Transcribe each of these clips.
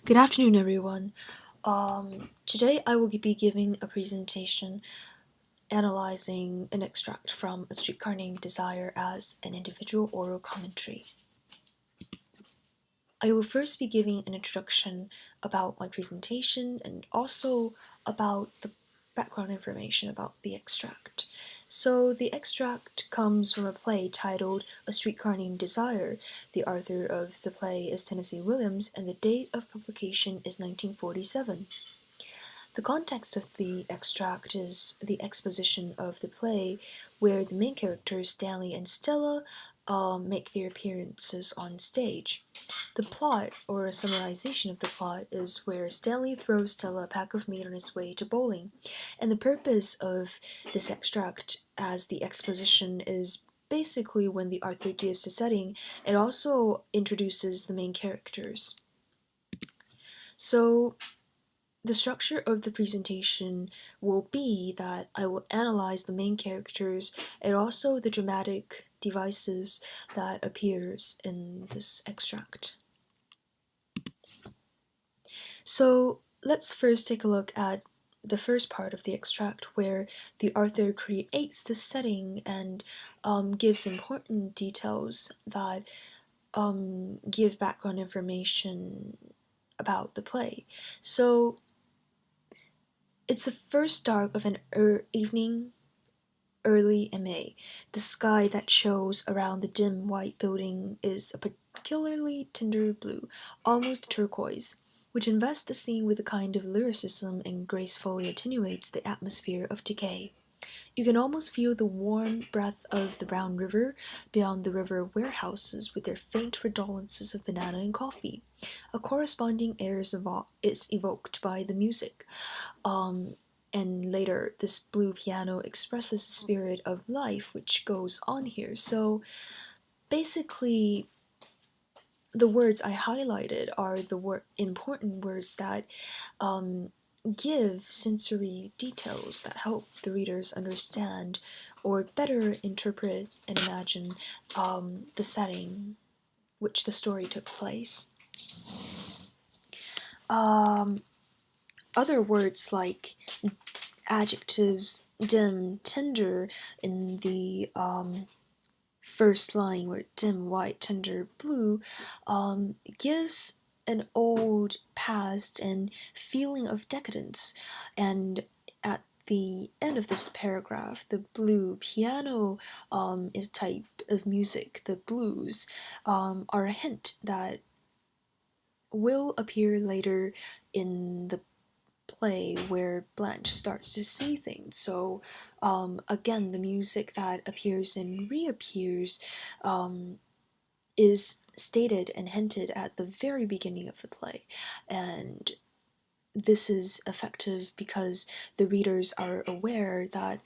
Good afternoon, everyone. Today I will be giving a presentation analyzing an extract from A Streetcar Named Desire as an individual oral commentary. I will first be giving an introduction about my presentation and also about the background information about the extract. So the extract comes from a play titled A Streetcar Named Desire. The author of the play is Tennessee Williams and the date of publication is 1947. The context of the extract is the exposition of the play, where the main characters, Stanley and Stella, make their appearances on stage. The plot, or a summarization of the plot, is where Stanley throws Stella a pack of meat on his way to bowling, and the purpose of this extract as the exposition is basically when the author gives the setting, it also introduces the main characters. So the structure of the presentation will be that I will analyze the main characters and also the dramatic devices that appears in this extract. So let's first take a look at the first part of the extract where the author creates the setting and gives important details that give background information about the play. So it's the first dark of an evening early in May. The sky that shows around the dim white building is a particularly tender blue, almost turquoise, which invests the scene with a kind of lyricism and gracefully attenuates the atmosphere of decay. You can almost feel the warm breath of the brown river beyond the river warehouses with their faint redolence of banana and coffee. A corresponding air is evoked by the music. And later, this blue piano expresses the spirit of life which goes on here. So basically, the words I highlighted are the important words that give sensory details that help the readers understand or better interpret and imagine the setting which the story took place. Other words like adjectives dim, tender in the first line where dim, white, tender, blue gives an old past and feeling of decadence. And at the end of this paragraph, the blue piano is type of music, the blues are a hint that will appear later in the play where Blanche starts to see things. So again, the music that appears and reappears is stated and hinted at the very beginning of the play. And this is effective because the readers are aware that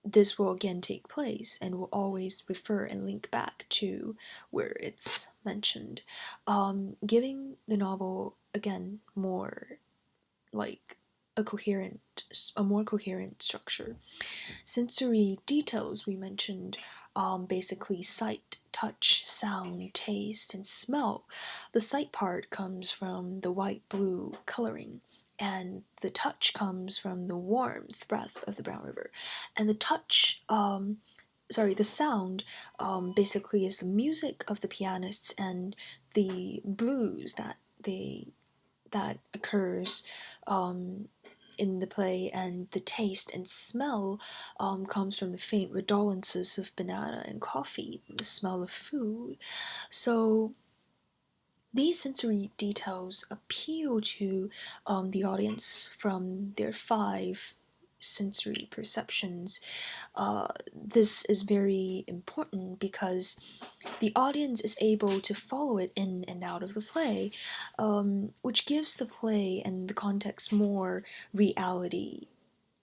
this will again take place and will always refer and link back to where it's mentioned, giving the novel again more like a more coherent structure. Sensory details we mentioned, basically sight, touch, sound, taste, and smell. The sight part comes from the white-blue coloring, and the touch comes from the warmth breath of the Brown River. And the sound basically is the music of the pianists and the blues that occurs in the play, and the taste and smell comes from the faint redolences of banana and coffee, the smell of food. So these sensory details appeal to the audience from their five sensory perceptions. This is very important because the audience is able to follow it in and out of the play, which gives the play and the context more reality.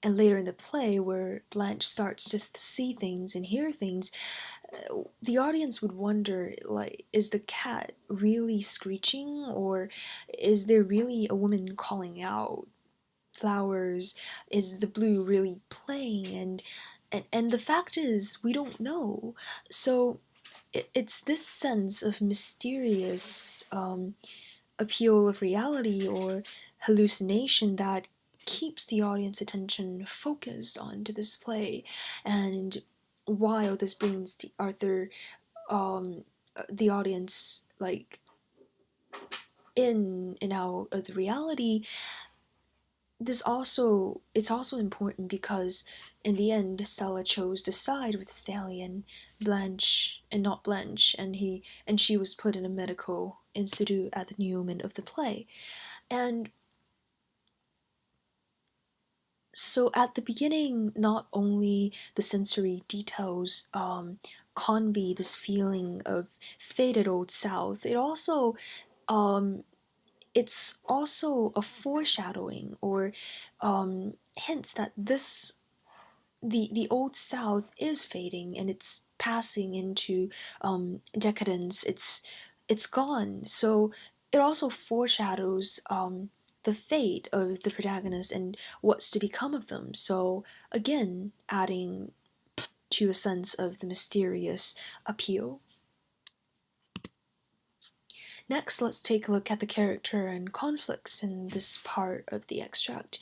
And later in the play, where Blanche starts to see things and hear things, the audience would wonder, like, is the cat really screeching, or is there really a woman calling out flowers? Is the blue really playing? And the fact is, we don't know. So it's this sense of mysterious appeal of reality or hallucination that keeps the audience attention focused onto this play. And while this brings the Arthur the audience like in and out of the reality, it's also important because in the end Stella chose to side with Stanley and Blanche and not Blanche, and she was put in a medical institute at the denouement of the play. And so at the beginning, not only the sensory details convey this feeling of faded old South, um, it's also a foreshadowing or hints that the old South is fading and it's passing into decadence. It's gone. So it also foreshadows the fate of the protagonist and what's to become of them. So again, adding to a sense of the mysterious appeal. Next, let's take a look at the character and conflicts in this part of the extract.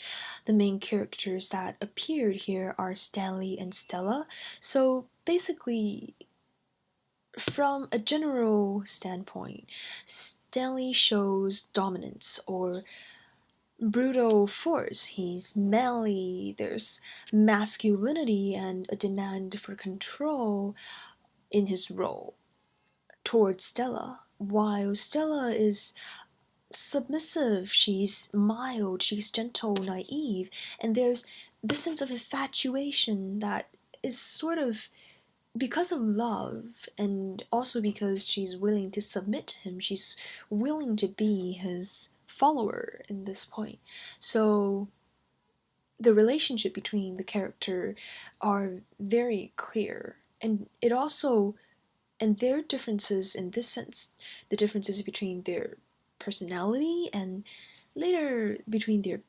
The main characters that appeared here are Stanley and Stella. So basically, from a general standpoint, Stanley shows dominance or brutal force. He's manly, there's masculinity and a demand for control in his role towards Stella, while Stella is submissive, she's mild, she's gentle, naive, and there's this sense of infatuation that is sort of because of love and also because she's willing to submit to him, she's willing to be his follower in this point. So the relationship between the character are very clear, and it also and their differences in this sense, the differences between their personality and later between their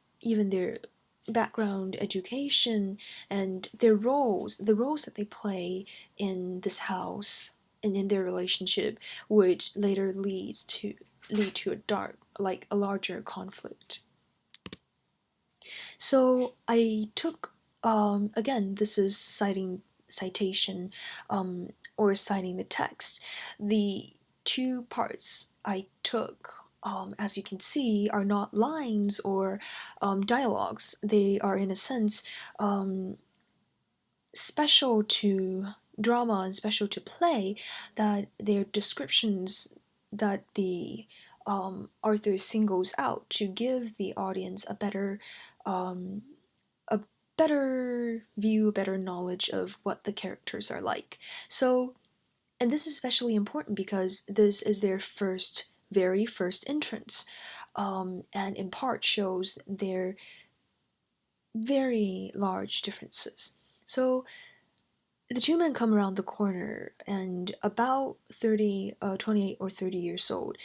background, education, and their roles, the roles that they play in this house and in their relationship, which later lead to a dark, like a larger conflict. So I took again, this is citation or citing the text. The two parts I took, as you can see, are not lines or dialogues. They are, in a sense, special to drama and special to play, that they're descriptions that the Arthur singles out to give the audience um, a better view, a better knowledge of what the characters are like. So, and this is especially important because this is their very first entrance, and in part shows their very large differences. So, the two men come around the corner, and about 28 or 30 years old.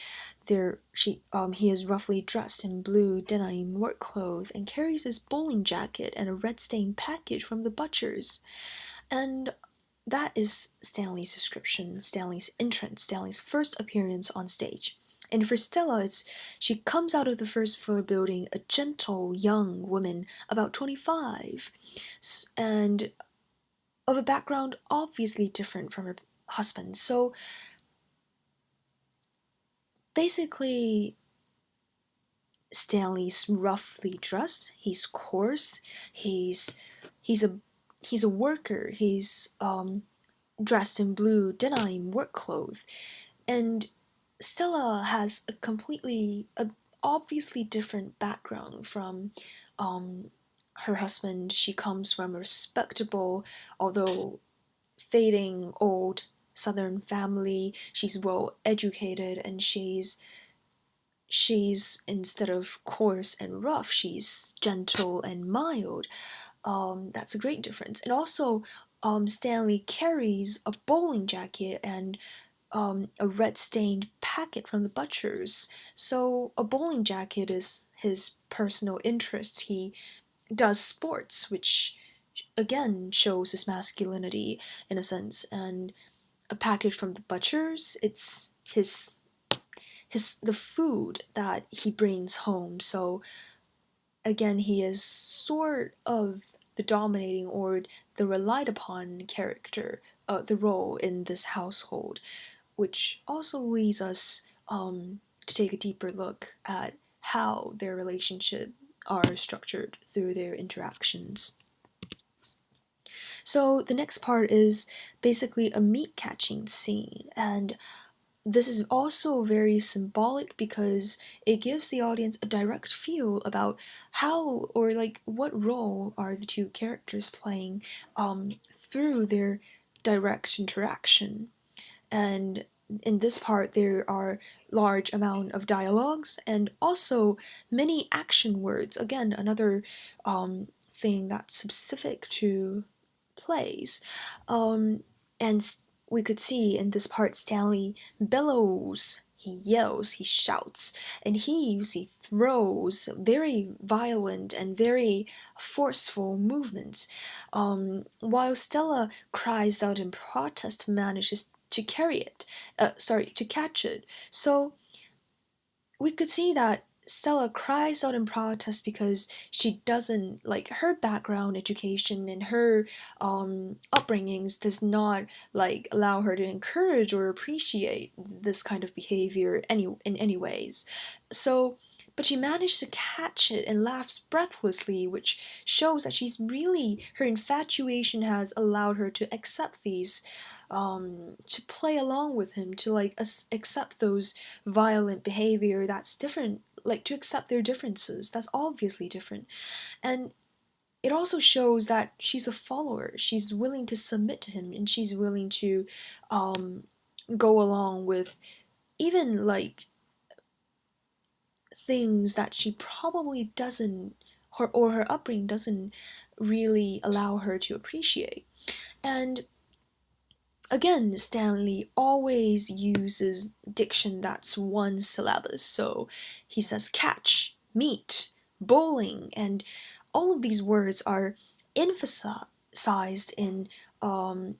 He is roughly dressed in blue denim work clothes and carries his bowling jacket and a red stained package from the butcher's. And that is Stanley's description, Stanley's entrance, Stanley's first appearance on stage. And for Stella, she comes out of the first floor building, a gentle young woman, about 25, and of a background obviously different from her husband. So basically, Stanley's roughly dressed. He's coarse. He's a he's a worker. He's dressed in blue denim work clothes, and Stella has a obviously different background from her husband. She comes from a respectable, although fading old Southern family. She's well educated, and she's instead of coarse and rough, she's gentle and mild. That's a great difference. And also, Stanley carries a bowling jacket and a red stained packet from the butcher's. So a bowling jacket is his personal interest. He does sports, which again shows his masculinity in a sense. And a package from the butcher's, it's the food that he brings home. So again, he is sort of the dominating or the relied upon character, the role in this household, which also leads us to take a deeper look at how their relationship are structured through their interactions. So the next part is basically a meat catching scene, and this is also very symbolic because it gives the audience a direct feel about how or like what role are the two characters playing through their direct interaction. And in this part there are large amount of dialogues and also many action words, again another thing that's specific to plays. And we could see in this part Stanley bellows, he yells, he shouts, and heaves, he throws, very violent and very forceful movements, while Stella cries out in protest, manages to to catch it. So we could see that Stella cries out in protest because she doesn't like her background education and her upbringings does not like allow her to encourage or appreciate this kind of behavior in any ways. So but she managed to catch it and laughs breathlessly, which shows that her infatuation has allowed her to accept these, to play along with him, to like accept those violent behavior that's different, like to accept their differences that's obviously different. And it also shows that she's a follower, she's willing to submit to him, and she's willing to um, go along with even like things that she probably doesn't, or her upbringing doesn't really allow her to appreciate. And again, Stanley always uses diction that's one syllabus. So he says catch, meet, bowling, and all of these words are emphasized in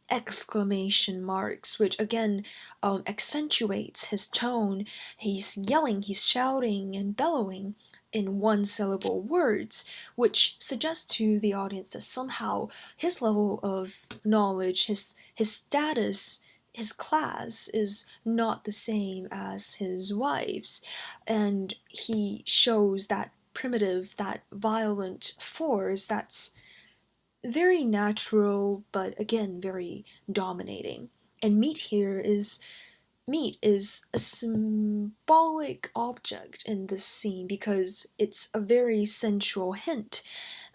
exclamation marks, which again accentuates his tone. He's yelling, he's shouting, and bellowing in one syllable words, which suggests to the audience that somehow his level of knowledge, his status, his class is not the same as his wife's, and he shows that primitive, that violent force that's very natural but again very dominating. And meat is a symbolic object in this scene because it's a very sensual hint.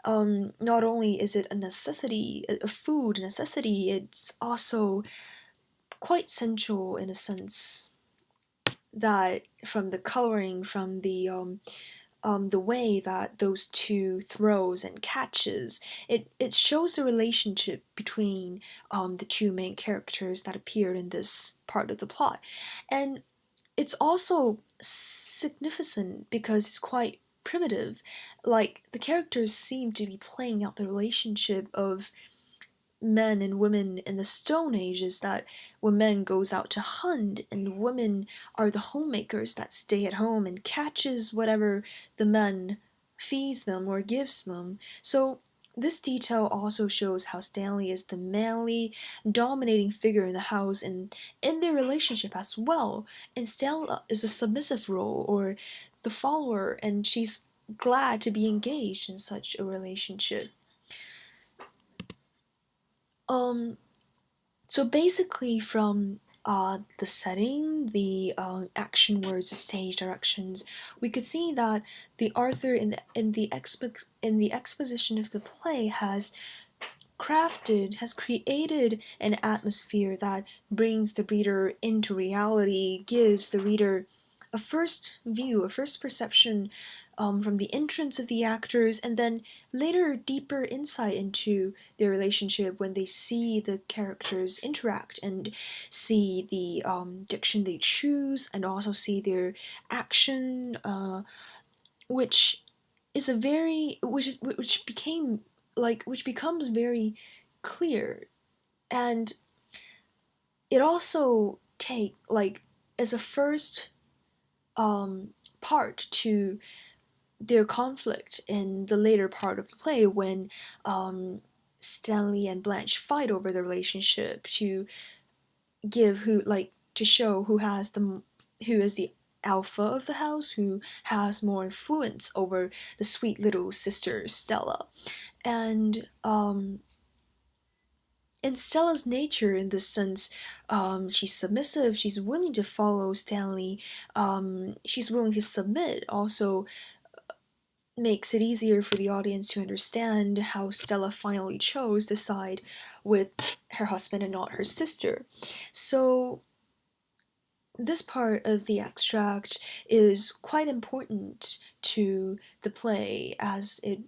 Not only is it a necessity, a food necessity, it's also quite sensual in a sense that from the coloring, from the way that those two throws and catches, it shows the relationship between the two main characters that appeared in this part of the plot. And it's also significant because it's quite primitive. Like the characters seem to be playing out the relationship of men and women in the Stone Age, is that when men goes out to hunt and women are the homemakers that stay at home and catches whatever the men feeds them or gives them. So this detail also shows how Stanley is the manly, dominating figure in the house and in their relationship as well. And Stella is a submissive role or the follower, and she's glad to be engaged in such a relationship. Um, So basically, from the setting, the action words, the stage directions, we could see that the author in the exposition of the play has created an atmosphere that brings the reader into reality, gives the reader a first view, a first perception from the entrance of the actors, and then later deeper insight into their relationship when they see the characters interact and see the diction they choose, and also see their action, which is a very which becomes very clear. And it also take like as a first part to their conflict in the later part of the play when Stanley and Blanche fight over the relationship to to show who is the alpha of the house, who has more influence over the sweet little sister Stella. And in Stella's nature, in this sense, she's submissive, she's willing to follow Stanley, she's willing to submit, also makes it easier for the audience to understand how Stella finally chose to side with her husband and not her sister. So this part of the extract is quite important to the play as it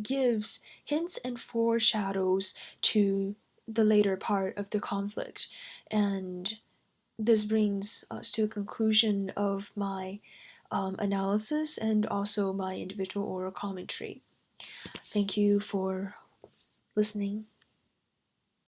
gives hints and foreshadows to the later part of the conflict. And this brings us to the conclusion of my analysis and also my individual oral commentary. Thank you for listening.